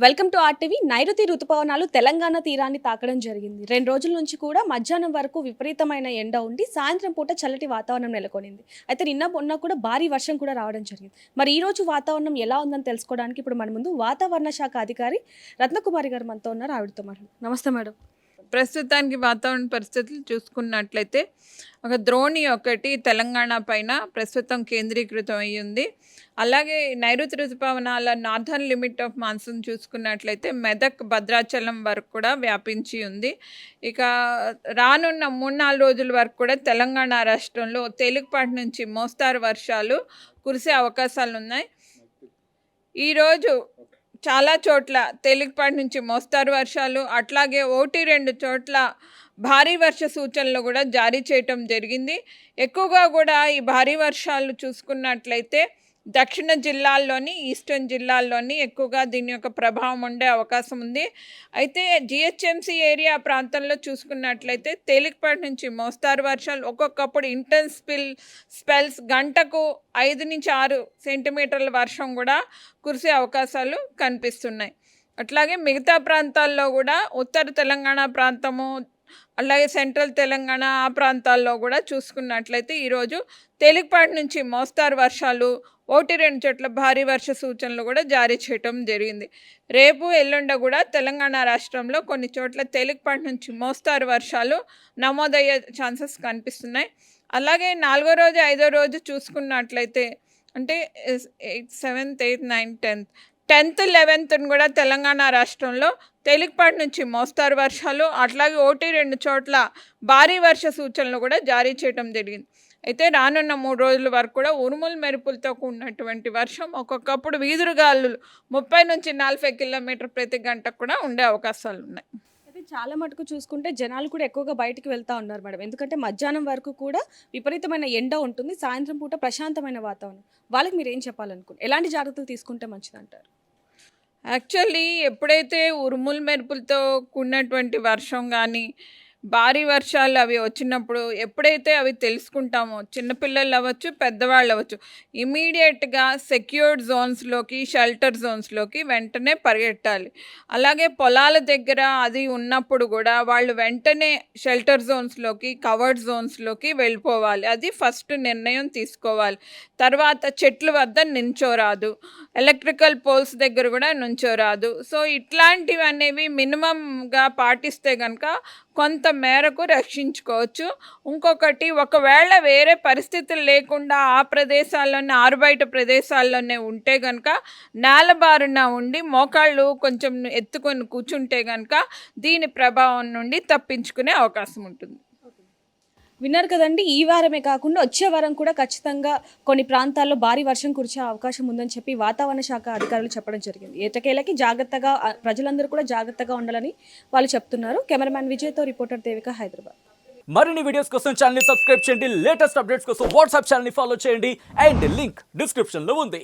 Welcome to RTV. నైరుతి రుతుపవనాలు తెలంగాణ తీరాన్ని తాకడం జరిగింది. 2 రోజుల నుంచి కూడా మధ్యాహ్నం వరకు విపరీతమైన ఎండ ఉండి సాయంత్రం పూట చల్లటి వాతావరణం నెలకొనింది. అయితే మొన్న కూడా భారీ వర్షం కూడా రావడం జరిగింది. మరి ఈ రోజు వాతావరణం ఎలా ఉందని తెలుసుకోవడానికి ఇప్పుడు మన ముందు వాతావరణ శాఖ అధికారి రత్నకుమారి గారు మనతో ఉన్నారు. ఆవిడతో మాట్లాడు. నమస్తే మేడం. ప్రస్తుతానికి వాతావరణ పరిస్థితులు చూసుకున్నట్లయితే ఒక ద్రోణి ఒకటి తెలంగాణ పైన ప్రస్తుతం కేంద్రీకృతం అయ్యింది. అలాగే నైరుతి ఋతుపవనాల నార్థన్ లిమిట్ ఆఫ్ మాన్సూన్ చూసుకున్నట్లయితే మెదక్ భద్రాచలం వరకు కూడా వ్యాపించి ఉంది. ఇక రానున్న 3-4 రోజుల వరకు కూడా తెలంగాణ రాష్ట్రంలో తేలికపాటి నుంచి మోస్తారు వర్షాలు కురిసే అవకాశాలు ఉన్నాయి. ఈరోజు చాలా చోట్ల తేలికపాటి నుంచి మోస్తారు వర్షాలు, అట్లాగే 1-2 చోట్ల భారీ వర్ష సూచనలు కూడా జారీ చేయటం జరిగింది. ఎక్కువగా కూడా ఈ భారీ వర్షాలు చూసుకున్నట్లయితే దక్షిణ జిల్లాల్లోని, ఈస్టర్న్ జిల్లాల్లోని ఎక్కువగా దీని యొక్క ప్రభావం ఉండే అవకాశం ఉంది. అయితే జిహెచ్ఎంసీ ఏరియా ప్రాంతంలో చూసుకున్నట్లయితే తేలికపాటి నుంచి మోస్తారు వర్షాలు, ఒక్కొక్కప్పుడు ఇంటెన్స్ స్పెల్స్ గంటకు 5-6 సెంటీమీటర్ల వర్షం కూడా కురిసే అవకాశాలు కనిపిస్తున్నాయి. అట్లాగే మిగతా ప్రాంతాల్లో కూడా ఉత్తర తెలంగాణ ప్రాంతము, అలాగే సెంట్రల్ తెలంగాణ ఆ ప్రాంతాల్లో కూడా చూసుకున్నట్లయితే ఈరోజు తేలికపాటి నుంచి మోస్తారు వర్షాలు, 1-2 చోట్ల భారీ వర్ష సూచనలు కూడా జారీ చేయటం జరిగింది. రేపు ఎల్లుండ కూడా తెలంగాణ రాష్ట్రంలో కొన్ని చోట్ల తేలికపాటి నుంచి మోస్తారు వర్షాలు నమోదయ్యే ఛాన్సెస్ కనిపిస్తున్నాయి. అలాగే 4వ రోజు 5వ రోజు చూసుకున్నట్లయితే అంటే 7th 8th 9th 10th 11th కూడా తెలంగాణ రాష్ట్రంలో తేలికపాటి నుంచి మోస్తారు వర్షాలు, అట్లాగే 1-2 చోట్ల భారీ వర్ష సూచనలు కూడా జారీ చేయడం జరిగింది. అయితే రానున్న 3 రోజుల వరకు కూడా ఉరుములు మెరుపులతో కూడినటువంటి వర్షం, ఒక్కొక్కప్పుడు వీధురుగాలులు 30-40 కిలోమీటర్ ప్రతి గంటకు కూడా ఉండే అవకాశాలు ఉన్నాయి. అయితే చాలా మటుకు చూసుకుంటే జనాలు కూడా ఎక్కువగా బయటికి వెళ్తూ ఉన్నారు మేడం. ఎందుకంటే మధ్యాహ్నం వరకు కూడా విపరీతమైన ఎండ ఉంటుంది, సాయంత్రం పూట ప్రశాంతమైన వాతావరణం. వాళ్ళకి మీరు ఏం చెప్పాలనుకుంటున్నారు? ఎలాంటి జాగ్రత్తలు తీసుకుంటే మంచిదంటారు? యాక్చువల్లీ ఎప్పుడైతే ఉరుములు మెరుపులతో కూడినటువంటి వర్షం కానీ భారీ వర్షాలు అవి వచ్చినప్పుడు ఎప్పుడైతే అవి తెలుసుకుంటామో, చిన్నపిల్లలు అవ్వచ్చు, పెద్దవాళ్ళు అవ్వచ్చు, ఇమీడియట్గా సెక్యూర్డ్ జోన్స్లోకి, షెల్టర్ జోన్స్లోకి వెంటనే పరిగెట్టాలి. అలాగే పొలాల దగ్గర అది ఉన్నప్పుడు కూడా వాళ్ళు వెంటనే షెల్టర్ జోన్స్లోకి, కవర్డ్ జోన్స్లోకి వెళ్ళిపోవాలి. అది ఫస్ట్ నిర్ణయం తీసుకోవాలి. తర్వాత చెట్ల వద్ద నించోరాదు, ఎలక్ట్రికల్ పోల్స్ దగ్గర కూడా నుంచోరాదు. సో ఇట్లాంటివి అనేవి మినిమంగా పాటిస్తే కనుక కొంత మేరకు రక్షించుకోవచ్చు. ఇంకొకటి, ఒకవేళ వేరే పరిస్థితులు లేకుండా ఆ ప్రదేశాల్లోనే, ఆరుబయట ప్రదేశాల్లోనే ఉంటే కనుక నేలబారున ఉండి మోకాళ్ళు కొంచెం ఎత్తుకొని కూర్చుంటే కనుక దీని ప్రభావం నుండి తప్పించుకునే అవకాశం ఉంటుంది. విన్నారు కదండి. ఈ వారమే కాకుండా వచ్చే వారం కూడా ఖచ్చితంగా కొన్ని ప్రాంతాల్లో భారీ వర్షం కురిసే అవకాశం ఉందని చెప్పి వాతావరణ శాఖ అధికారులు చెప్పడం జరిగింది. ఏటకేలకి జాగ్రత్తగా ప్రజలందరూ కూడా జాగ్రత్తగా ఉండాలని వాళ్ళు చెప్తున్నారు. కెమెరామ్యాన్ విజయ్తో రిపోర్టర్ దేవిక, హైదరాబాద్. మరిన్ని వీడియోస్ కోసం ఛానల్ ని సబ్స్క్రైబ్ చేయండి. లేటెస్ట్ అప్డేట్స్ కోసం వాట్సాప్ ఛానల్ ని ఫాలో చేయండి. అండ్ లింక్ డిస్క్రిప్షన్ లో ఉంది.